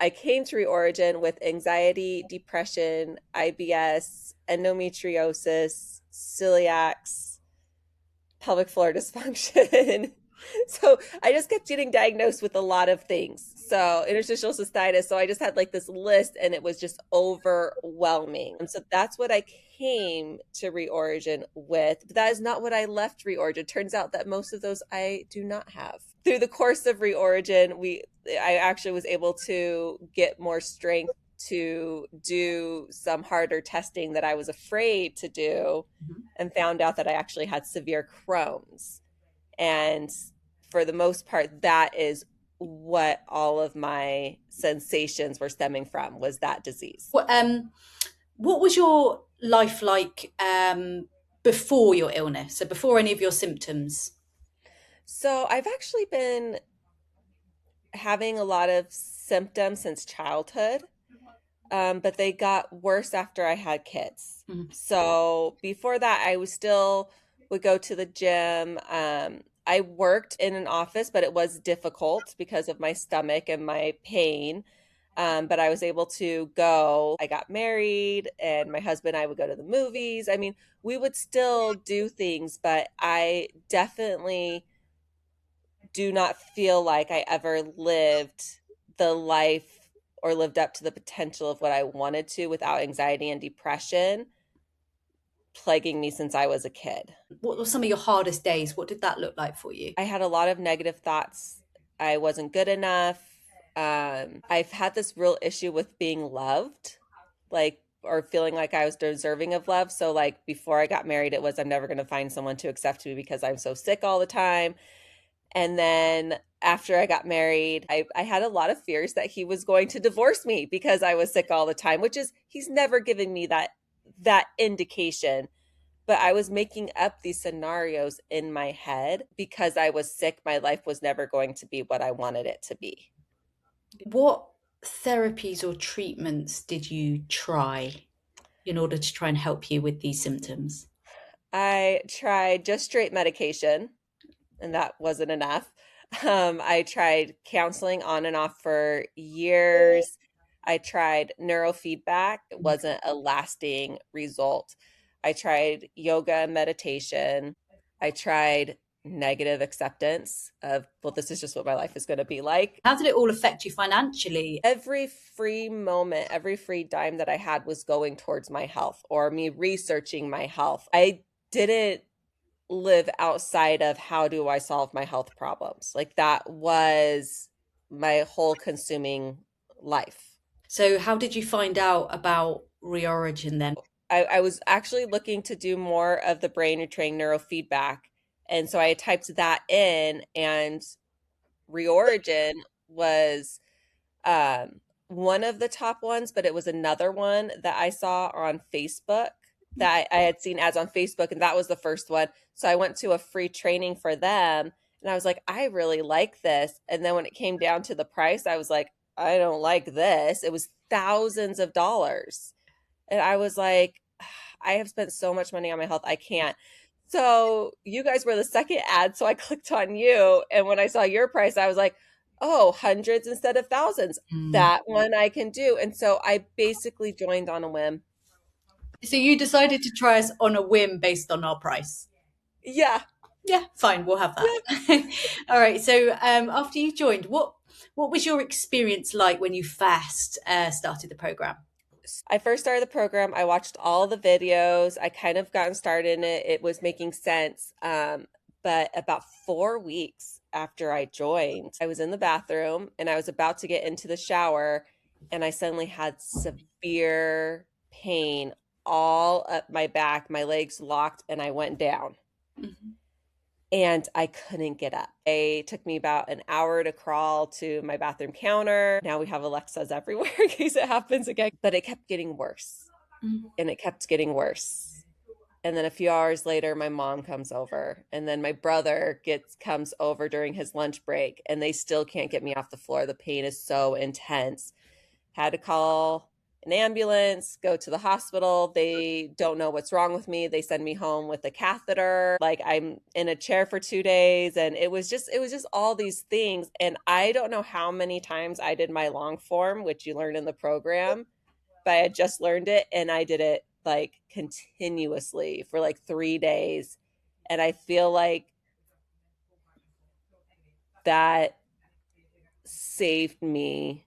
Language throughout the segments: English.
I came to ReOrigin with anxiety, depression, IBS, endometriosis, celiacs, pelvic floor dysfunction. So I just kept getting diagnosed with a lot of things. So interstitial cystitis. So I just had like this list and it was just overwhelming. And so that's what I came to ReOrigin with. But that is not what I left ReOrigin. Turns out that most of those I do not have. Through the course of ReOrigin, I actually was able to get more strength to do some harder testing that I was afraid to do Mhm. and found out that I actually had severe Crohn's. And for the most part, that is what all of my sensations were stemming from was that disease. What was your life like before your illness? So before any of your symptoms? So I've actually been having a lot of symptoms since childhood, but they got worse after I had kids. Mhm. So before that, I was still would go to the gym. I worked in an office, but it was difficult because of my stomach and my pain. But I was able to go. I got married, and my husband and I would go to the movies. I mean, we would still do things, but I definitely do not feel like I ever lived the life or lived up to the potential of what I wanted to without anxiety and depression plaguing me since I was a kid. What were some of your hardest days? What did that look like for you? I had a lot of negative thoughts. I wasn't good enough. I've had this real issue with being loved, like, or feeling like I was deserving of love. So, like, before I got married, it was I'm never going to find someone to accept me because I'm so sick all the time. And then after I got married, I had a lot of fears that he was going to divorce me because I was sick all the time, which is he's never given me that indication. But I was making up these scenarios in my head because I was sick. My life was never going to be what I wanted it to be. What therapies or treatments did you try in order to try and help you with these symptoms? I tried just straight medication, and that wasn't enough. I tried counseling on and off for years. I tried neurofeedback. It wasn't a lasting result. I tried yoga and meditation. I tried negative acceptance of, well, this is just what my life is going to be like. How did it all affect you financially? Every free moment, every free dime that I had was going towards my health or me researching my health. I didn't live outside of how do I solve my health problems. Like that was my whole consuming life. So, how did you find out about ReOrigin then? I was actually looking to do more of the brain retraining neurofeedback. And so I typed that in, and ReOrigin was one of the top ones, but it was another one that I saw on Facebook that I had seen ads on Facebook, and that was the first one. So I went to a free training for them, and I was like, I really like this. And then when it came down to the price, I was like, I don't like this. It was thousands of dollars. And I was like, I have spent so much money on my health. I can't. So you guys were the second ad. So I clicked on you. And when I saw your price, I was like, oh, hundreds instead of thousands. Mm. That one I can do. And so I basically joined on a whim. So, you decided to try us on a whim based on our price. Yeah. Yeah, fine, we'll have Yeah. that. All right. So, after you joined, what was your experience like when you first started the program? I first started the program. I watched all the videos. I kind of gotten started in it. It was making sense. But about 4 weeks after I joined, I was in the bathroom and I was about to get into the shower, and I suddenly had severe pain all up my back. My legs locked, and I went down. Mhm. And I couldn't get up. It took me about an hour to crawl to my bathroom counter. Now we have Alexas everywhere in case it happens again. But it kept getting worse Mm. and it kept getting worse. And then a few hours later, my mom comes over, and then my brother comes over during his lunch break, and they still can't get me off the floor. The pain is so intense. Had to call an ambulance, go to the hospital. They don't know what's wrong with me. They send me home with a catheter. Like I'm in a chair for 2 days. And it was just all these things. And I don't know how many times I did my long form, which you learn in the program, but I had just learned it and I did it like continuously for like 3 days. And I feel like that saved me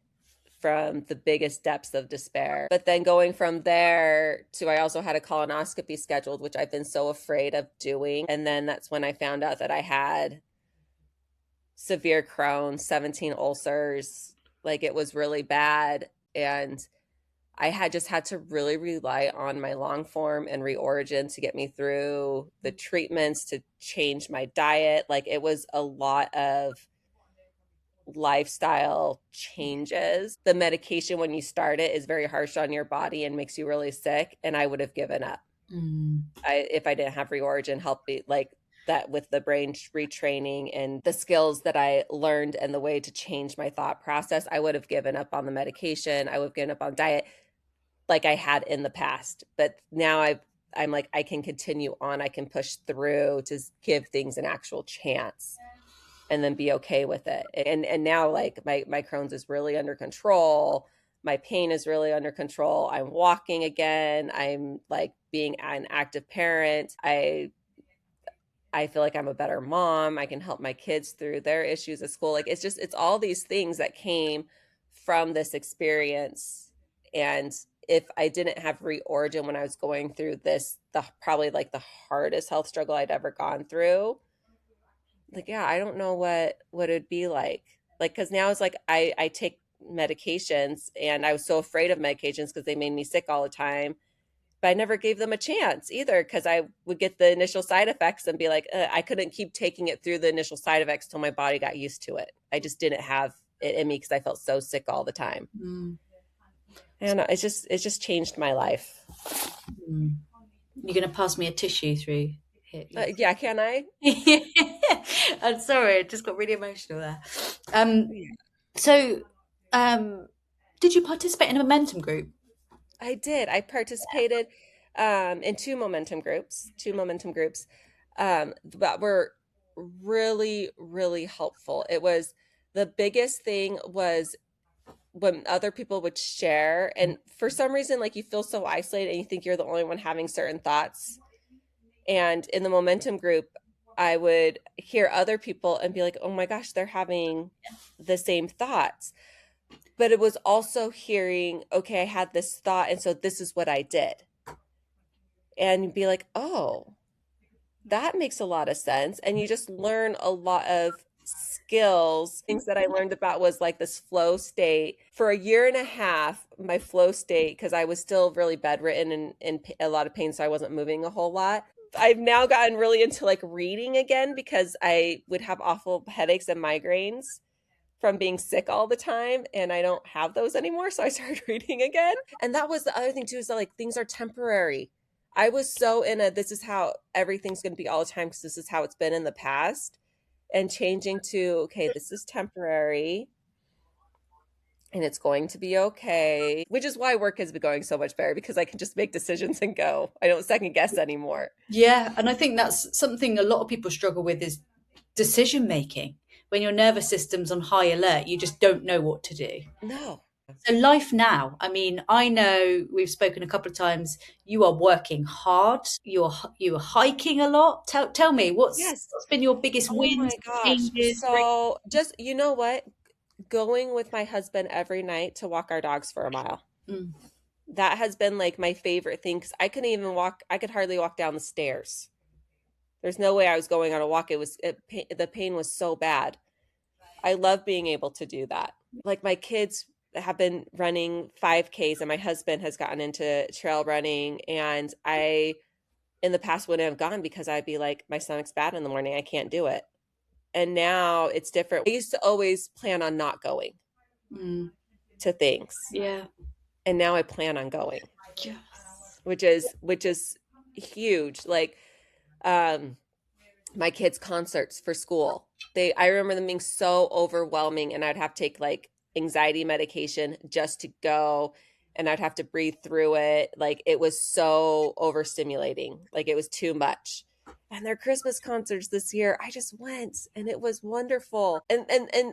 from the biggest depths of despair. But then going from there to, I also had a colonoscopy scheduled, which I've been so afraid of doing. And then that's when I found out that I had severe Crohn, 17 ulcers. Like it was really bad. And I had just had to really rely on my long form and ReOrigin to get me through the treatments, to change my diet. Like it was a lot of lifestyle changes. The medication, when you start it, is very harsh on your body and makes you really sick. And I would have given up. Mm. If I didn't have ReOrigin help me like that with the brain retraining and the skills that I learned and the way to change my thought process, I would have given up on the medication. I would have given up on diet like I had in the past. But now I'm like, I can continue on. I can push through to give things an actual chance and then be okay with it. And now like my Crohn's is really under control. My pain is really under control. I'm walking again. I'm like being an active parent. I feel like I'm a better mom. I can help my kids through their issues at school. Like it's all these things that came from this experience. And if I didn't have ReOrigin when I was going through this, the probably like the hardest health struggle I'd ever gone through, like yeah, I don't know what it'd be like. Like because now it's like I take medications and I was so afraid of medications because they made me sick all the time. But I never gave them a chance either because I would get the initial side effects and be like, I couldn't keep taking it through the initial side effects till my body got used to it. I just didn't have it in me because I felt so sick all the time. Mm. And it's just changed my life. Mm. You're going to pass me a tissue through here. Yeah, can I? I'm sorry, I just got really emotional there. Um, so, um, did you participate in a momentum group? I did. I participated in two momentum groups that were really, really helpful. It was the biggest thing was when other people would share, and for some reason, like you feel so isolated and you think you're the only one having certain thoughts. And in the momentum group, I would hear other people and be like, oh my gosh, they're having the same thoughts. But it was also hearing, okay, I had this thought, and so this is what I did. And you'd be like, oh, that makes a lot of sense. And you just learn a lot of skills. Things that I learned about was like this flow state. For a year and a half, my flow state, because I was still really bedridden and in a lot of pain, so I wasn't moving a whole lot. I've now gotten really into like reading again because I would have awful headaches and migraines from being sick all the time, and I don't have those anymore, so I started reading again. And that was the other thing too, is that like things are temporary. I was so in a this is how everything's going to be all the time because this is how it's been in the past, and changing to okay, this is temporary and it's going to be okay, which is why work has been going so much better because I can just make decisions and go. I don't second guess anymore. Yeah, and I think that's something a lot of people struggle with is decision making. When your nervous system's on high alert, you just don't know what to do. No. So life now, I mean, I know we've spoken a couple of times. You are working hard. You are hiking a lot. Tell me Yes. what's been your biggest Oh my wins, gosh. changes? So just, you know what? Going with my husband every night to walk our dogs for a mile. Mm, That has been like my favorite thing because I couldn't even walk. I could hardly walk down the stairs. There's no way I was going on a walk. The pain was so bad. I love being able to do that. Like my kids have been running 5Ks and my husband has gotten into trail running, and I in the past wouldn't have gone because I'd be like, my stomach's bad in the morning. I can't do it. And now it's different. I used to always plan on not going mm, to things. yeah. And now I plan on going, Yes. which is huge. Like um my kids' concerts for school. I remember them being so overwhelming and I'd have to take like anxiety medication just to go. and I'd have to breathe through it. Like it was so overstimulating. Like it was too much. And their Christmas concerts this year, I just went and it was wonderful. And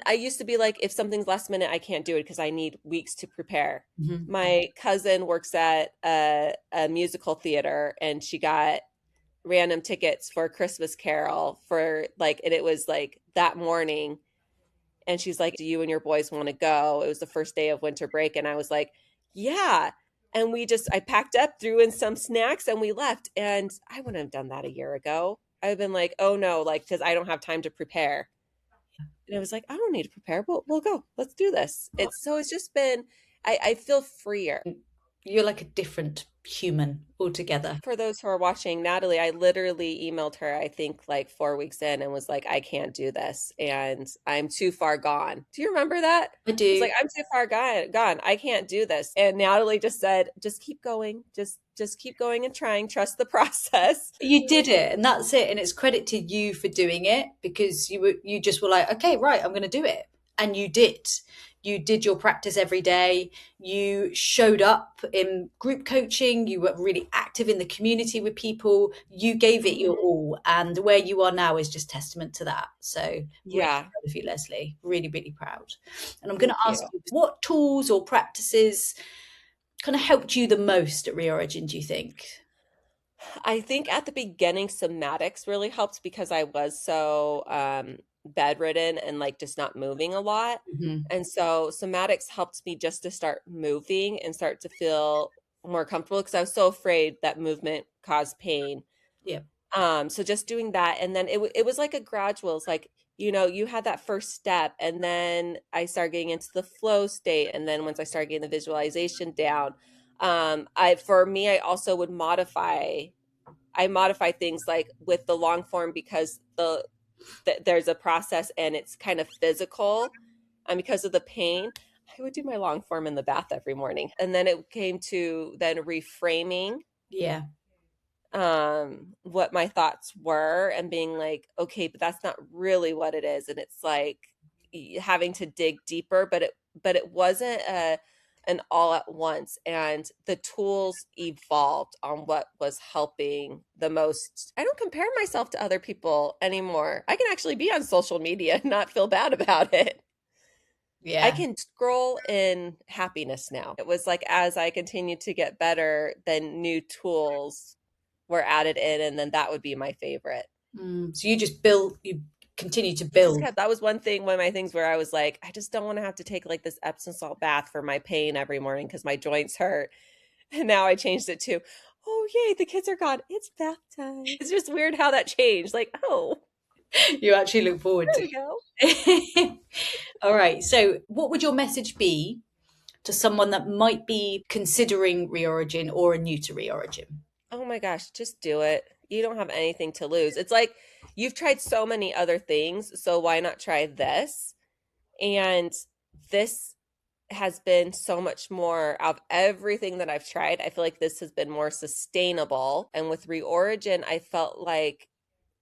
I used to be like, if something's last minute, I can't do it because I need weeks to prepare. Mhm. My cousin works at a musical theater and she got random tickets for a Christmas Carol for like, and it was like that morning. And she's like, do you and your boys want to go? It was the first day of winter break. And I was like, yeah. And I packed up, threw in some snacks, and we left. And I wouldn't have done that a year ago. I've been like, oh no, like, because I don't have time to prepare. And I was like, I don't need to prepare. We'll go. Let's do this. It's just been, I feel freer. You're like a different human altogether. For those who are watching, Natalie, I literally emailed her, I think like 4 weeks in, and was like, I can't do this. And I'm too far gone. Do you remember that? I I was do. like, I'm too far gone. I can't do this. And Natalie just said, just keep going. Just keep going and trying. Trust the process. You did it, and that's it. And it's credit to you for doing it because you just were like, okay, right, I'm going to do it, and you did. You did your practice every day. You showed up in group coaching. You were really active in the community with people. You gave it your Mhm. all, and where you are now is just testament to that. So really Yeah. proud of you, Leslie. Really, really proud. And I'm going to Thank ask you. you, what tools or practices kind of helped you the most at ReOrigin, do you think? I think at the beginning, somatics really helped because I was so bedridden and like just not moving a lot. Mhm. And so somatics helped me just to start moving and start to feel more comfortable because I was so afraid that movement caused pain. Yeah. So just doing that, and then it was like a gradual. It's like, you had that first step, and then I started getting into the flow state, and then once I started getting the visualization down, I for me, I also would modify things like with the long form because there's a process and it's kind of physical, and because of the pain, I would do my long form in the bath every morning, and then it came to then reframing Yeah. what my thoughts were and being like, okay, but that's not really what it is. And it's like having to dig deeper, but it wasn't an all at once, and the tools evolved on what was helping the most. I don't compare myself to other people anymore. I can actually be on social media and not feel bad about it. I Yeah. can scroll in happiness now. It was like as I continued to get better, then new tools were added in, and then that would be my favorite. So you just build, you continue to I just build. kept that was one of my things where I was like, I just don't want to have to take like this Epsom salt bath for my pain every morning because my joints hurt. And now I changed it to, oh yay, the kids are gone. It's bath time. It's just weird how that changed. Like, oh, You actually look forward there to we go. it. All right. So, what would your message be to someone that might be considering ReOrigin or are new to ReOrigin? Oh my gosh, just do it. You don't have anything to lose. It's like you've tried so many other things, so why not try this? And this has been so much more of everything that I've tried. I feel like this has been more sustainable. And with ReOrigin, I felt like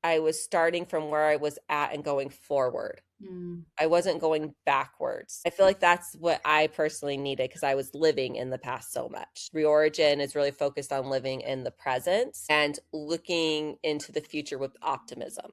I was starting from where I was at and going forward. Mm, I wasn't going backwards. I feel like that's what I personally needed because I was living in the past so much. ReOrigin is really focused on living in the present and looking into the future with optimism.